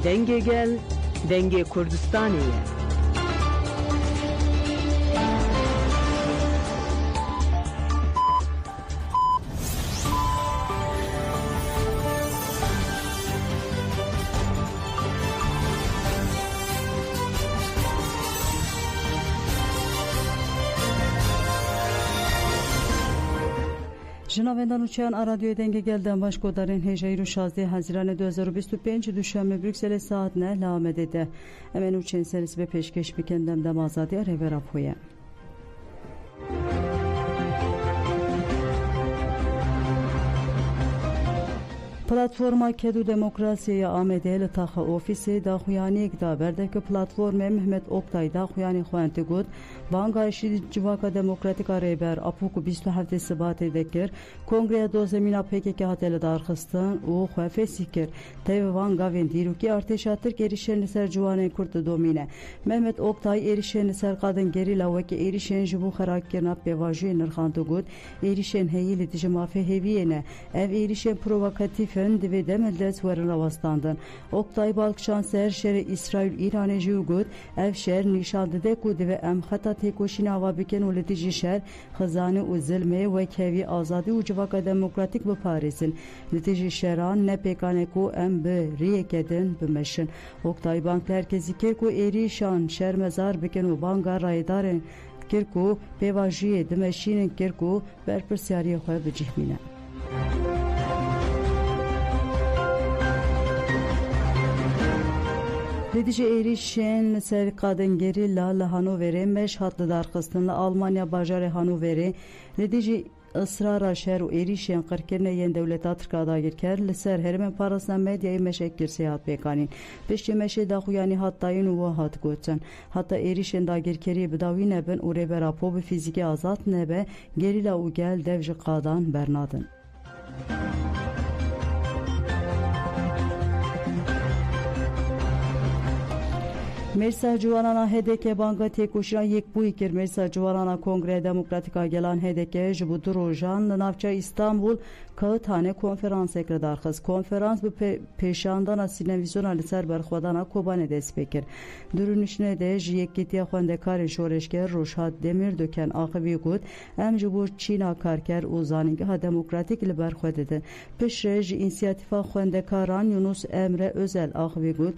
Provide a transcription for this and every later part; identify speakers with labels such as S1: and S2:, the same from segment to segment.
S1: Denge gel, Denge Kurdistaniye.
S2: جنابندان اوچیان رادیو دنگ گلدن باش کدارین هجایی رو 16 هزینه 2025 دوشنبه بروکسل ساعت نه لامده ده امن اوچین سرس به پیشکش بکندم دم آزادی ریورا پویه پلاتفورما کدو دموکراسی آمده لطاق اوفیسی داخویانی اکدا برده که پلاتفورم محمد اوکتای داخویانی خوانتی گود بانگایشی جواکا دموکراتیکا ریبر اپوکو 27 سبات دکر کنگره دو زمینا پیکی که هتل دارخستان او خوافیسی کر تیو وانگاوین دیروکی ارتشا ترک ایریشن نسر جوانه کرد دومینه محمد اوکتای ایریشن نسر قادن گری لوکی ایریشن جبو خراک کرنا پیواجوی نرخاندو گود ایریشن هیلی تجمافه هیویه ev ایریشن پرووکاتیفن دوی دمل دست ورن روستاندن اوکتای بالکشان سر شهر اسرائیل ایران جو گود ev شهر نشان داده که دوی ام خطا تکوشین آوا بکن و لطیجی شهر خزانه و ظلمه و کهوی آزادی و جواکا دموکراتیک بپارسن لطیجی شهران نپیکانه که ام به ریه کدن بمشن اوکتای بانک مرکزی که که ایریشان شهر مزار بکن و بانگا رایدارن کرکو پیواجی دمشین کرکو برپرسیاری خواه بجهمینه Lidici erişen ser kadengeri la Hanoveri meş hatlı darkıstan Almanya bajarı Hanoveri lidici ısrara şer u erişen qirkirne yen devlet Afrika da girker liser hermen parasına medyayı meşekkir seyahat bekanin beşçe meşe da xuyani hattayın u hat goçan hatta erişen da girkeri bedavine ben ure berapo be fiziki azat nebe gerila u gel devji qadan bernadın Mersa Juvanana HDK Banka Tekuşina yek bu ikir Mersa Juvanana Kongre Demokratika gelen HDK jibudu rojan navça İstanbul kağıthane konferans ekredarxız. Konferans bu peşandana sinevizyona liser berxwadana kobane despekir. Dürünüşne de jiyek gitiya xwendekar şoreşker Roşhat Demir döken aqibi gud em jibu Çina karker uzaningi ha demokratik li berxwededin. Pişre ji inisiyatifa xwendekaran Yunus Emre Özel aqibi gud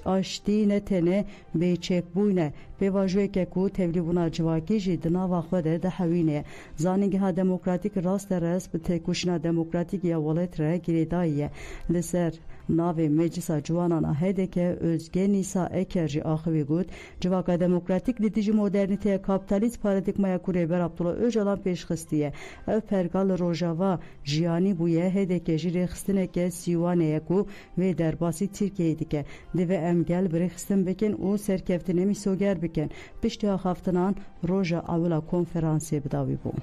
S2: aşti netene beçek buyne pevajoy ke ku tevlibuna civaki ji dina xwede de hewine zaningi ha demokratik rast res bi tekuşina demokratik ya waletre giredaye liser nave meclisa Juvanana HDK Özge Nisa Ekerci axivi gud civaka demokratik litici modernite kapitalist paradigmaya kureber Abdullah Öcalan peşxistiye ev pergal rojava jiyani buye HDK jire xistineke siwaneye ku ve derbasi Türkiye dike deve emgel birexistin beken u serkeftine misoger beken piştiha haftanan roja avula konferansiye bidavi bu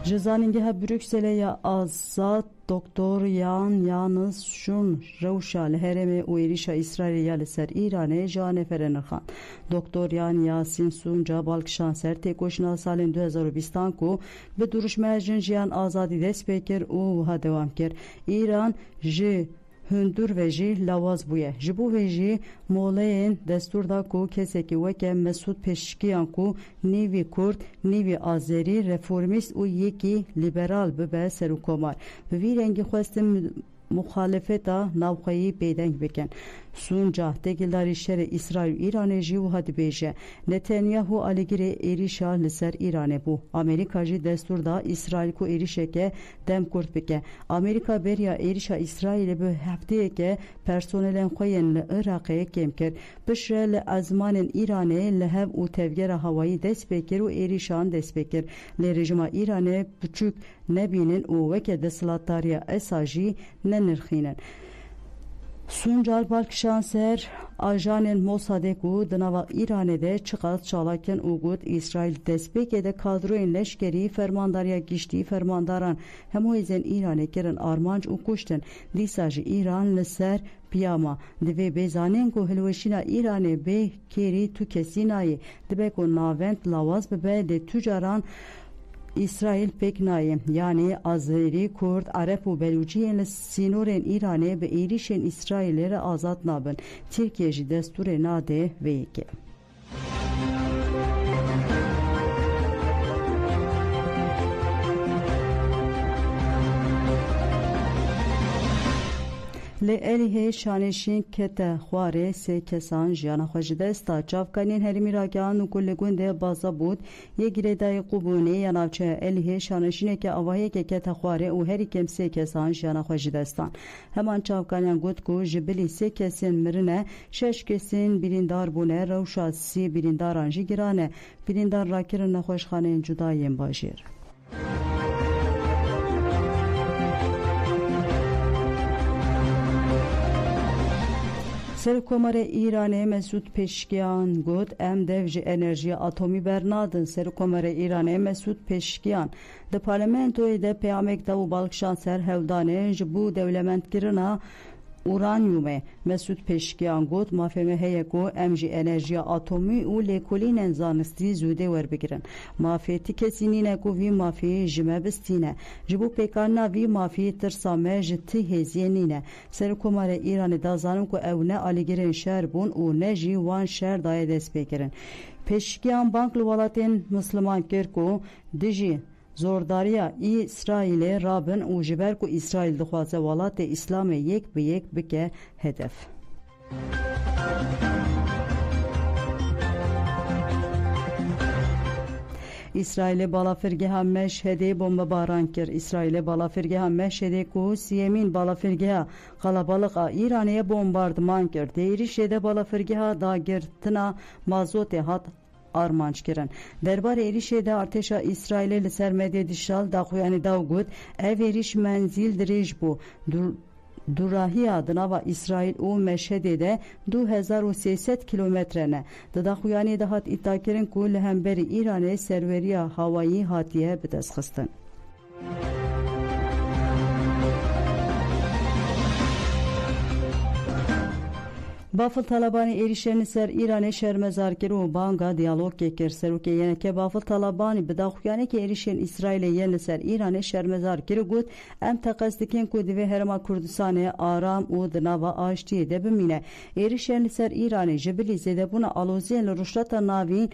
S2: Jizaningi ha Brüksel'e ya azat doktor yalnız şun revşal hereme u erişa İsrail yaliser İran'e janeferenir khan doktor Yasin Sunca Balkşanser tekoşna salin 2020 ku be duruş merjin jiyan azadi despeker u ha devam ker İran ji Hündür ve jî lawaz bûye. Ji bo vê jî moleyên desturda ku kesekî weke Mesûd Pêşkiyan ku nêvî Kurd, nêvî Azerî, reformîst û yekî liberal bibe serokkomar. Bi vî rengî xwestin muhalefeta navxeyî pêdeng bikin. Sunca tekildarî şerê İsrail İranê jî wiha dibêje. Netanyahu alîgirê êrişa li ser İranê bû. Amerîka jî destur da İsrail ku êrişeke dem kurt bike. Amerîka beriya êrişa İsrailê bi hefteyeke personelên xwe yên li Iraqê kêm kir. Pişre li ezmanên İranê li hev û tevgera hewayî dest pê kir û êrişan dest pê kir. Lê rejima İranê biçûk nebînin û weke desthilatdariya Esa jî nenirxînin. Suncal Balkşanser ajanên Mossadê ku di nava İranê de çiqas çalakin û got İsrail destpêkê de kadroyên leşkerî fermandariya giştî fermandaran hemû hêzên İranê kirin armanc û kuştin dîsa jî İran li ser piyama divê bêzanên ku hilweşîna İranê bê kêrî tu kesî nayê dibe ku navend lawaz bibe lê tucaran İsrail pek nayê yani Azerî, Kurd, Arep û Belûciyên li sînorên Îranê bi êrişên İsraîlê re azad nabin. Tirkiye jî destûrê nade vê yekê. Li Êlihê şanêşîn kete xwarê sê kesan jiyana xwe ji dest da. Çavkanên herêmî ragihan û ku li gundê Bazabûd yê girêdayê Qubûnê ya navçeya Êlihê şanêşîneke avahiyekê kete xwarê û herî kêm sê kesan jiyana xwe ji dest dan. Heman çavkaniyan got ku ji bilî sê kesên mirine, 6 kesên birîndar bûne, rewşa 30 birîndaran jî giran e. Birîndar rakirin nexweşxaneyên cudayên bajêr. Serokkomara Îranê Mesûd Pêşkiyan got em dev ji enerjiya atomî bernadin. Serokkomara Îranê Mesûd Pêşkiyan di parlamentoyê de peyamek da û balkişan ser hewdanê ji bo dewlementkirina uranyumê. Mesûd Pêşkiyan got mafê me heye ku em jî enerjiya atomî û lêkolînên zanistî zûdê werbigirin. Mafê ti kesî nîne ku vî mafî ji me bistîne. Ji bo pêkanîna vî mafî tirsa me ji ti hêziyê nîne. Serokkomara Îranê da zanin ku ew ne alîgirên şer bûn û ne jî wan şer daye dest pêkirin. Pêşkiyan bank li welatên misliman kir ku dijî zordariya İsraîlê rabin û ji ber ku İsraîl dixwaze welatê İslamê yek bi yek bike hedef. İsraîlê balafirgeha Meşhedê bombebaran kir. İsraîlê balafirgeha Meşhedê ku siyemîn balafirgeha qalabalık a İranê bombardıman kir. Di êrişê de balafirgeha dagirtina mazotê hat armanc kirin. Derbarê êrişê de artêşa İsraîlê li ser medyê dişal daxuyanî da got ev êriş menzîl dirêj bû. Durahiya di nava İsraîl û Meşhedê de 2300 kilometre ne. Di daxuyanî de hat îddiakirin ku li hemberî Îranê serweriya hawayî hatiye bi dest xistin. Bafıl Talibanê êrişên li ser Îranê şermezar kir û banga diyalogê kir. Serokê yeneke Bafıl Talibanê bi daxuyanekê êrişên İsraîlê yên li ser Îranê şermezar kir û got em teqez dikin ku divê Herêma Kurdistanê aram û di nava aştiyê de bimîne. Êrişên li ser Îranê ji bilî zêdebûna aloziyên li rojhilata navîn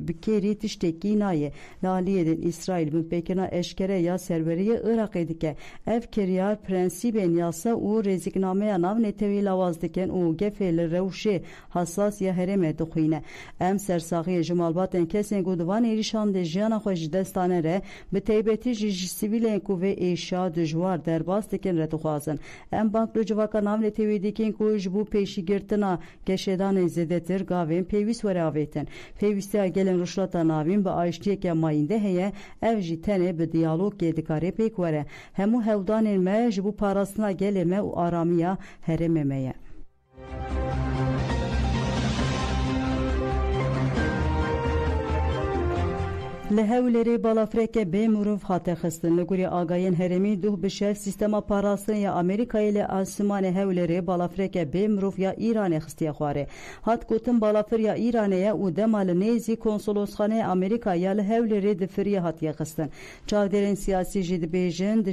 S2: bikêrî tiştekî nayê. Li aliyê din İsraîl bin pêkirina eşkere ya serweriyê Iraqê dike. Ev kiryar prensîbên yasa û rêzîknameya nav netewî lawaz dikin û gefê li rewşê hassas ya herêmê dixwîne. Em sersaxiyê ji malbatên kesên ku di van êrişan de jiyana xwe ji dest dane re bi taybetî jî ji sivîlên ku vê êşa dijwar derbas dikin re dixwazin. Em bank li civaka nav netewî dikin ku ji bo pêşîgirtina geşedanên zêdetir gavên pêwîst were avêtin. Pêwîstiya gelên rojhilata navîn bi aştiyeke mayînde heye ev jî tenê bi diyalogê dikare pêk were. Hemû hewdanên me ji bo parastina gelê me û aramiya herêmê me ye. Li Hewlêrê balafireke bê mirov hate xistin. Li gorî agahiyên herêmî duh bi şev sîstema parastinê ya Amerîkayê li Asîmanê Hewlêrê balafireke bê mirov ya Îranê xistiye xwarê. Hat gotin balafir ya Îranê ye û dema li nêzî konsolosxaneyê Amerîka ya li Hewlêrê di firiyê hatiye xistin. Çavderên siyasî jî dibêjin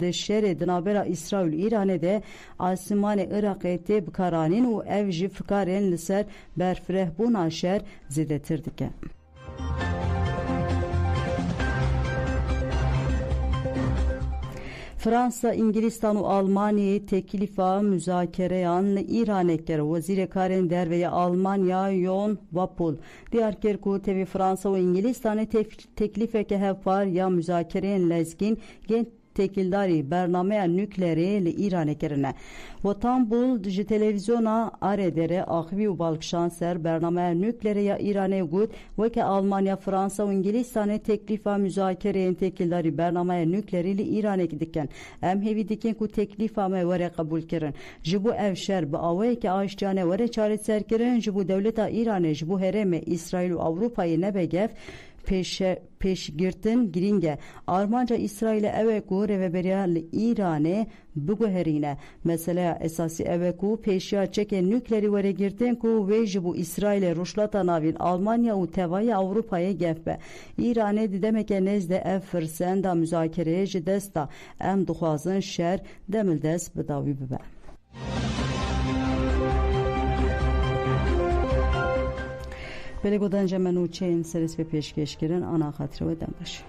S2: di şerê di navbera İsraîl û Îranê de Asîmanê Iraqê tê bikaranîn û ev jî fikarên li ser berfirehbûna şer zêdetir dike. Fransa, İngilîstan û Almanyayê teklifa müzakereyan li Îranê kir. Wezîrê Karên Derve Almanya Jon Wappel diyar kir ku tevî Fransa û İngilîstanê teklîfeke hevpar ya müzakereyên lezgîn yên tekildarî bernameya nüklerê li Îranê kirine. Wetambul ji televizyona Arêderê axivî û balkişan ser bernameya nüklerê ya Îranê got weke Almanya, Fransa û İngilîstanê teklîfa müzakereyên tekildarî bernameya nüklerî li Îranê dikin. Em hêvî dikin ku teklîfa me were qebûl kirin. Ji bo ev şer bi awayekî aştiyane were çareserkirin ji bo dewleta Îranê ji bo herêmê İsraîl û Ewropayê nebegef peşgirtin giringe Armanca İsrail'e eve ku reveberial İran'e buguherine mesela esası eve ku peşya çeke nükleri vere girtin ku ve bu İsrail'e ruşlata navin Almanya u tevaya Avrupa'ya gefbe İran'e demeke nezde ev fırsenda müzakereye desta em duhazın şer demildes bedavi bibe. Bele godan cemen u çeyin seris ve peşkeşkirin ana hatırı ve dembaş.